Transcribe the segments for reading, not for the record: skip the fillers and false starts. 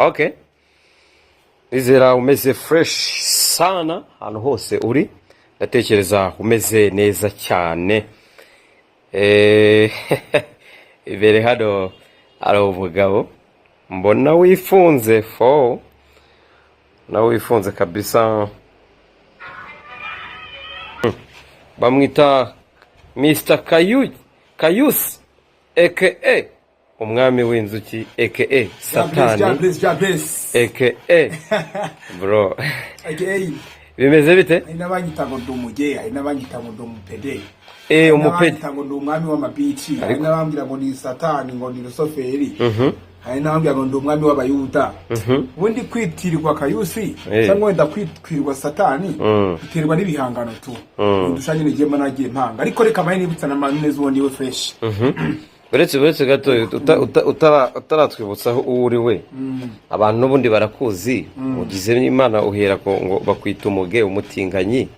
Okay. Izera umeze fresh sana hano hose uri. Ndatekereza umeze neza cyane. Ibere hano ari umugabo. Mbona wifunze fo. Na wifunze kabisa. Bamwita Mr. Kayus aka umwami w'inzuki aka Satani aka bro aka bimeze bite? Inabanyita ngo ndumuge, inabanyita ngo ndumupede, umupede ngo ndumwami w'amabici, inabambira ngo ni Satani, ngo ni Rusoferi, inabambira ngo ndumwami w'abayuda. Ubundi kwitirirwa Kayusi cyangwa wenda kwitwirwa Satani biterwa n'ibihangano tu. Dushanye n'giye managiye mpanga, ariko reka maye nibutsa na maneza uwo niwe fresh. Uretse gato utaratwibutsa aho uri we. Abantu n'ubundi barakuzi, ugize n'Imana uhera ko ngo bakwita umuge umutinganyi.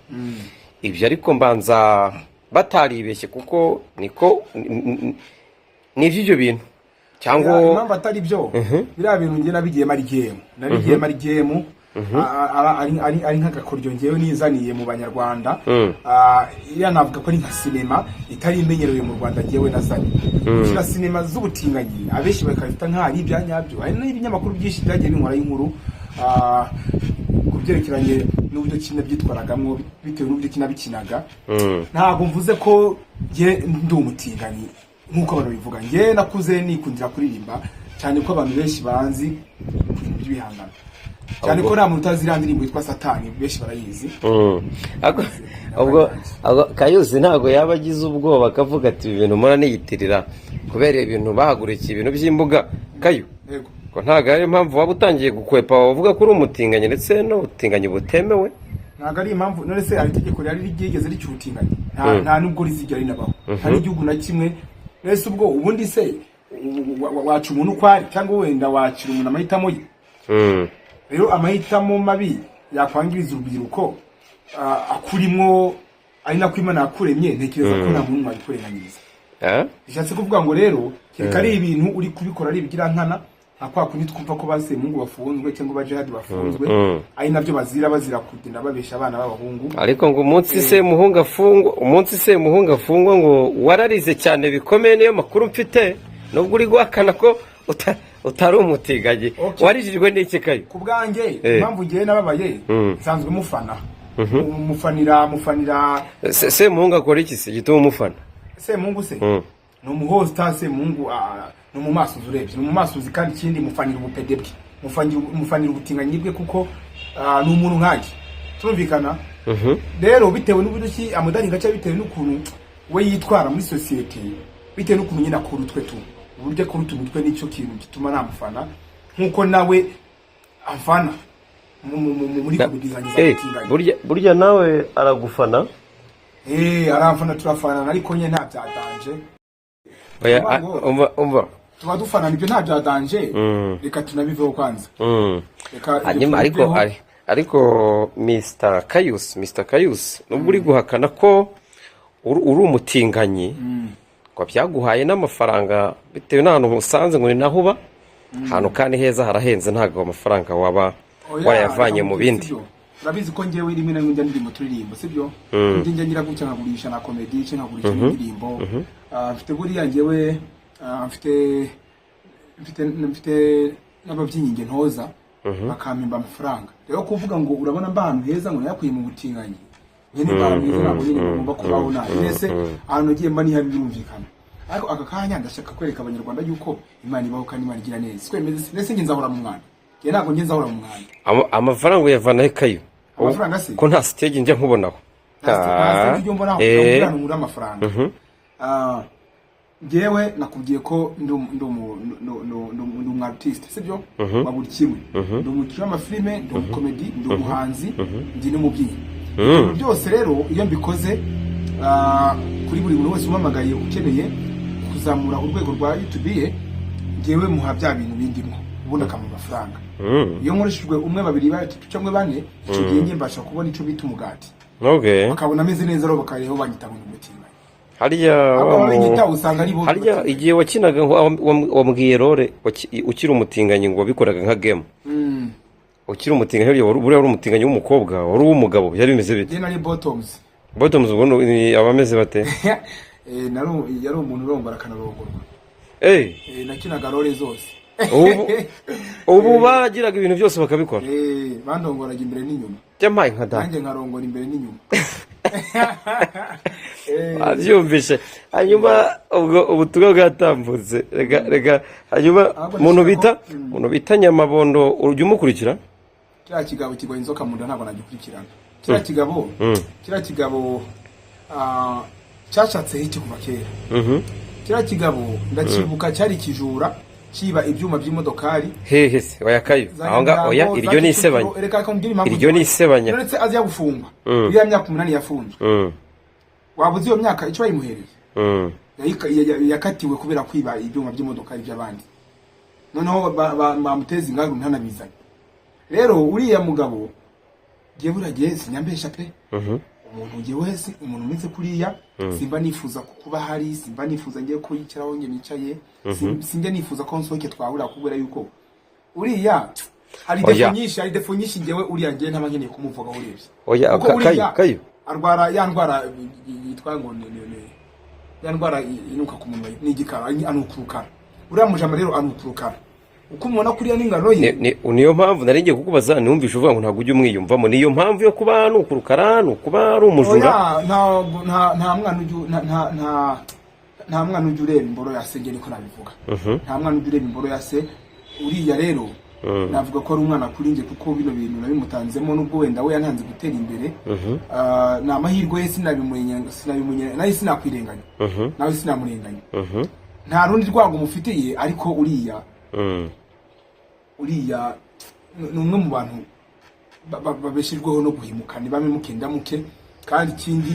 Ibyo ariko mbanza bataribeshye kuko niko n'ivyo bintu cyangwa impamvu atari byo biriya bintu nge nabigiye mari game ari nk'agakoryo ngewe nizaniye mu banyarwanda. Iriya navuga ko ari nka sinema itari imenyerewe mu Rwanda ngewe nazanye. Kira sinema z'ubutinganyi abeshi bakafita nk'ari ibyanyabyo, hari n'ibinyamakuru byinshi byagiye binkora y'inkuru kubyerekeranye n'uburyo kina byitwaragamwo bitewe n'uburyo kina bikinaga. Ntabwo mvuze ko nge ndi umutinganyi nkuko abantu bivuga. Nge nakuze nikundira kuririmba cyane ko abantu benshi banzi ibintu by'ibihangano, cyane ko nta muntu utazira ndirimbo yitwa Satani benshi barayizi. Ubwo Kayusi ntago yaba agize ubwoba akavuga ati ibintu mura niyitirira kubera ibintu bahagurikiye ibintu by'imbuga Kayu. Yego. Ko ntago ari impamvu waba utangiye gukwepa wavuga ko uri umutinganye ndetse no utinganye butemewe. Ntago ari impamvu none se ari itegeko rari rigeze ricyutinganye. Nta nubwo rizigera rinabaho. Hari igihugu na kimwe nese ubwo ubundi se wacu umuntu kwari cyangwa wenda wacira umuntu amahitamo ye. Rero amahitamo mabi yakwangiriza urubyiruko akurimo ari nako Imana yakuremye, ntekereza ko nta muntu wabikurenganyiriza. Bishatse kuvuga ngo rero kereka ari ibintu uri kubikora ari bigira nkana akwa kuni twumva ko base Mungu bafunzwe cyangwa bajihad bafunzwe, ari navyo bazira kugenda babesha abana b'abahungu. Ariko ngo umunsi se muhunga afungwa ngo wararize cyane bikomeye niyo makuru mfite, nubwo uri gwakana ko utari umutiganye. Warijijwe n'iki Kayo? Ku bwanjye impamvu ngiye nababaye nsanzwe mufana. Mufanira se muhunga akora iki se gituma umufana? Se Mungu se no muhosta se Mungu no mu maso urebye, no mu maso kandi kindi mufanira ubupede bwe, mufanira ubutinganyi bwe kuko ni umuntu nkaje turumvikana. Rero bitewe n'ubuduki amudaringa cya bitewe n'ukuntu we yitwara muri society, bitewe n'ukuntu nyina kuri utwe tu uburyo kuri utwe n'icyo kintu gituma namufana nkuko nawe afana muri kubidizanyiza ubutinganyi. Burya nawe aragufana? Aramfana turafana ariko nye nta byadanje. Umva tuba dufana nibyo nta byadanje. Reka tunabiveho kwanza. Hanyuma ariko Mr. Kayus nubwo uri guhakana ko uri umutinganyi ko byaguhaye n'amafaranga bitewe n'ahantu usanze ngo ni naho uba ahantu kandi heza harahenze, ntago amafaranga waba wayavanye mu bindi. Urabizi ko ngewe rimwe na rimwe njya ndirimbo turirimbo sibyo? Njye ngira gutya nkagurisha na comedy cyangwa nkagurisha indirimbo. Mfite buriya ngewe mfite n'ababyinnyi nge ntoza bakampimba amafaranga. Rero kuvuga ngo urabona mbantu heza ngo nayakuye mu butinganyi nyine baramwiza nabo nyine bagomba kubaho nabi. Nese ahantu ngiye mba nihabi birumvikana, ariko aka kanya ndashaka kwereka abanyarwanda yuko Imana ibaho kandi Imana igira neza. Kwemeze nese nge nzahora mu mwana, nge ntabwo nge nzahora mu mwana. Amafaranga uyavana he Kayo? Amafaranga se ko nta stage nje nkubonaho. Ndio mbona muri amafaranga. Ngewe nakubwiye ko ndi artist sibyo? Waburi kimwe ndi umukinnyi w'amafilme, ndi umukomedi, ndi umuhanzi, ndi n'umubyinnyi. Byose rero iyo mbikoze kuri buri muntu wese umamagaye ukeneye kuzamura urwego rwa YouTube ye, ngewe muha bya bintu bindimo ubundi akamu amafaranga. Iyo nkoreshejwe umwe babiri batatu cyangwa bane icyo gihe nge mbasha kubona icyo bita umugati. Okay. Bakabona ameze neza rero bakareho banyita ngo umutima. harya abanyita usanga ari bo harya igihe wakinaga wambwiye role ukiri umutinganyi ngo wabikoraga nka game ukiri umutinganyi buriya wari umutinganyi w'umukobwa wari uw'umugabo byari bimeze bite? nari bottoms ubwo abameze bate? yari umuntu urongora akanarongorwa nakinaga role zose ubu bagiraga ibintu byose bakabikora bandongoraga imbere n'inyuma byamaye nka data nanjye nkarongora imbere n'inyuma abyumvishe hanyuma ubwo ubutumwa bwatambutse reka hanyuma umuntu bita Nyamabondo ujya umukurikira? kiriya kigabo kigoye inzoka mu nda ntabwo nagikurikirana. kiriya kigabo cyashatseho iki kuva kera. kiriya kigabo ndakibuka cyari kijura kiba ibyuma by'imodokari hehe se wayakayo aho nga oya iryo ni isebanya iryo ni isebanya ndetse azi yagufungwa iriya myaka 8 yafunzwe wabuze iyo myaka icyo bayimuhereye yakatiwe kubera kwiba ibyuma by'imodokari by'abandi noneho bamuteza ingaru ntanabizanye. Rero uriya mugabo giye buragiye sinyambesha pe umuntu ugiye wese umuntu umeze kuriya simba nifuza kuba hari simba nifuza ngiye ko yicaraho nge nicaye sinjye nifuza ko nsoke twahura kubera yuko uriya hari defo nyinshi ngewe uriya ngiye ntabankeneye kumuvuga urebye oya kayo arwara yandwara yitwa ngo yandwara inuka ku munwa n'igikara anukurukara uriya mujama rero anukurukara uko umubona kuriya n'ingano ye niyo mpamvu naringiye kukubaza numvisha uvuga ngo ntabwo ujye umwiyumvamo niyo mpamvu yo kuba nukurukara nukuba ari umujura nta mwana ujya ureba imboro ya se niko nabivuga nta mwana ujya ureba imboro ya se uriya rero navuga ko ari umwana kuri nge kuko bino bintu nabimutanzemo nubwo wenda we yantanze gutera imbere ni amahirwe ye sinabimunye nayo sinakwirenganya nawe sinamurenganya nta rundi rwango mufitiye ariko uriya ni umwe mu bantu babeshejweho no guhimuka ntibame mukenda muke kandi ikindi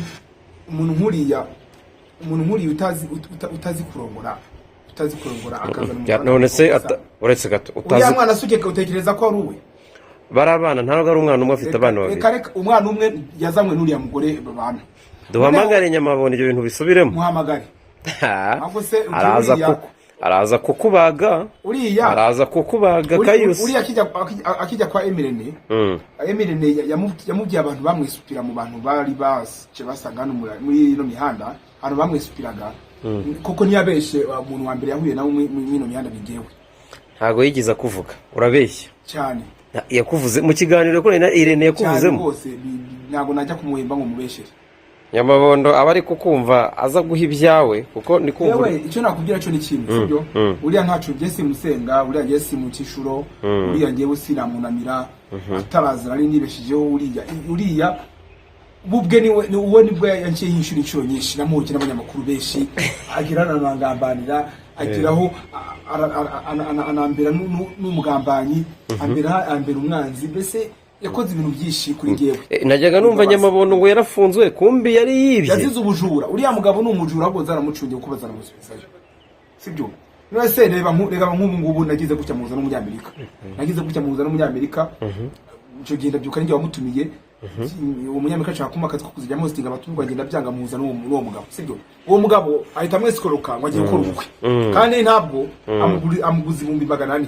umuntu nkuriya utazi kurongora akazana none se uretse gato uriya mwana suke utekereza ko ari uwe barabana ntabwo ari umwana umwe afite abana babiri reka umwana umwe yazamwe n'uriya mugore babana duhamagare Nyamabondo ibyo bintu bisubiremo muhamagare araza kukubaga araza kukubaga Kayusi uriya akijya kwa Emirene yamubwiye abantu bamwisupira mu bantu bari basaga muri ino mihanda abantu bamwisupiraga kuko ntiyabeshe umuntu wa mbere yahuye nawe mwino mihanda bigewe ntago yigiza kuvuga urabeshya cyane yakuvuze mu kiganiro ko Irene yakuvuzemo rwose ntago najya kumuhemba ngo mubeshere Nyamabondo aba ari kukumva aza guha ibyawe kuko ni kumva yewe icyo nakubwira cyo ni kimwe sibyo uriya ntacu Jesse Musenga uriya Jesse mu kishuro uriya ngewe sinamunamira ataraza ari nibeshijeho uriya bubwe ni uwo nibwo yanciye inshuro inshuro nyinshi namuhuye n'abanyamakuru beshi agirana nabangambanira agiraho anambera n'umugambanyi ambera umwanzi mbese yakoze ibintu byinshi kuri ngewe najyaga numva Nyamabondo ngo yarafunzwe kumbi yari yibye yazize ubujura uriya mugabo ni umujura ahubwo zaramucungiye kuko bazaramusubizayo sibyo nose reba nk'ubu ngubu nagize gutya muza n'umunyamerika icyo genda byuka ninjye wamutumiye uwo munyamerika ashaka kuma akazi ko kuzijyamo hostinga abatumwa agenda byanga muza n'uwo mugabo sibyo uwo mugabo ahita amwesikoroka ngo agiye gukora ubukwe kandi ntabwo amuguza 400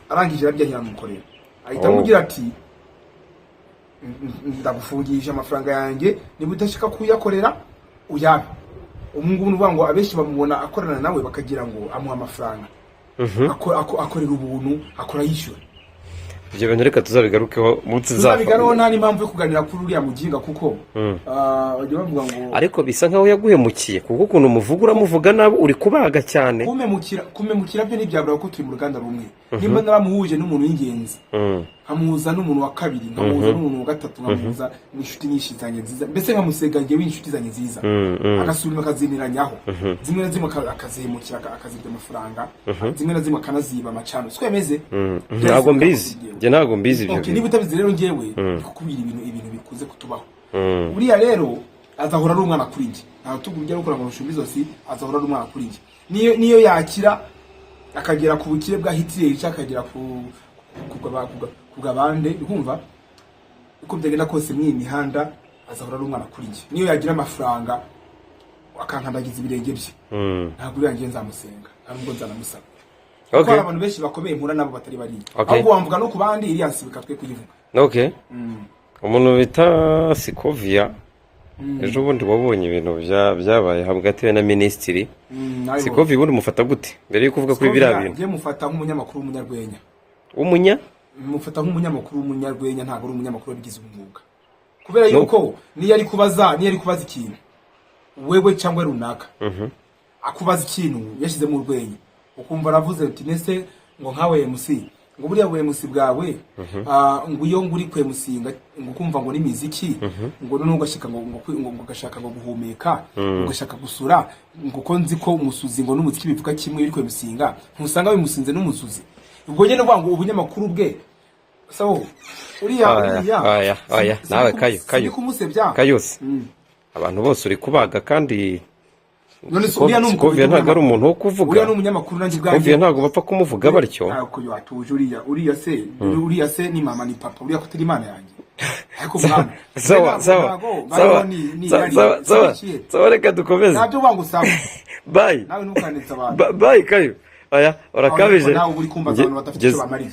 arangije arabyahira amukorera ahita amugira ati ndagufungisha amafaranga yanjye niba utashaka kuyakorera uyabe umungu nuvuga ngo abeshi bamubona akorana nawe bakagira ngo amuha amafaranga akorera ubuntu akora yishyura ibyo bintu reka tuzabigarukeho munsi tuzabigarukeho nta n'impamvu yo kuganira kuri uriya muginga kuko bajya bavuga ngo ariko bisa nkaho yaguhemukiye kuko ukuntu umuvuga uramuvuga nabi uri kubaga cyane kumemukira byo ntibyabura ko turi mu ruganda rumwe nimba naramuhuje n'umuntu w'ingenzi nkamuhuza n'umuntu wa kabiri nkamuhuza n'umuntu wa gatatu nkamuhuza n'inshuti nyinshi zanjye nziza mbese nkamusega ngewe inshuti zanjye nziza agasubira akazineranyaho zimwe na zimwe akazihemukira akazirya amafaranga zimwe na zimwe akanaziba amacano siko yameze ntabwo mbizi ibyo niba utabizi rero ngewe kukubwira ibintu bikuze kutubaho uriya rero azahora ari umwana kuri njye ntaho tugujya gukora ngo rushumbi zose azahora ari umwana kuri njye niyo yakira akagera ku bukire bwa Hitler akagera ku gabande urumva uko byagenda kose mw'imihanda azahora ari umwana kuri njye niyo yagira amafaranga akankandagiza ibirenge bye ntabwo uriya ngiye nzamusenga ntabwo nzanamusaba Okay. kuko abantu benshi bakomeye mpura nabo batari bari Okay. ahubwo wamvuga no ku bandi iriya nsibika twe kuyivuga Okay. Umuntu bita Sikovia ejo bundi wabonye ibintu byabaye hagati we na minisitiri Sikovia ubundi mufata gute mbere yo kuvuga kuri biriya bintu? Ngiye mufata nk'umunyamakuru w'umunyarwenya. Mufata nk'umunyamakuru w'umunyarwenya ntabwo ari umunyamakuru wabigize umwuga. Kubera yuko niyo ari kubaza ikintu wewe cyangwa runaka akubaza ikintu yashyize mu rwenya ukumva aravuze ati nese ngo nkawe MC ngo buriya MC bwawe ngo iyo nguri kwemusinga ngo kumva ngo ni miziki ngo none ugashaka ngo gashaka ngo guhumeka ugashaka gusura ngo ko nzi ko umusuzi ngo n'umuziki bivuga kimwe iri kwemusinga ntusanga bimusinze n'umusuzi ubwo nyene ngo ubunyamakuru bwe sawo uriya nawe kayose abantu bose uri kubaga kandi none Sikovia ntabwo ari umuntu wo kuvuga. Uriya n'umunyamakuru nanjye bwanjye. Sikovia ntabwo bapfa kumuvuga batyo. Ntabwo yatuje uriya se ni mama ni papa uriya kutari imana yanjye. Ariko mwana. Sawa reka dukomeze. Nabyo bangu sawa. Bye. Nawe ntukanditsa abantu. Bye kayo. Aya urakabije. Nawe uri kumbaza abantu badafite icyo bamariye.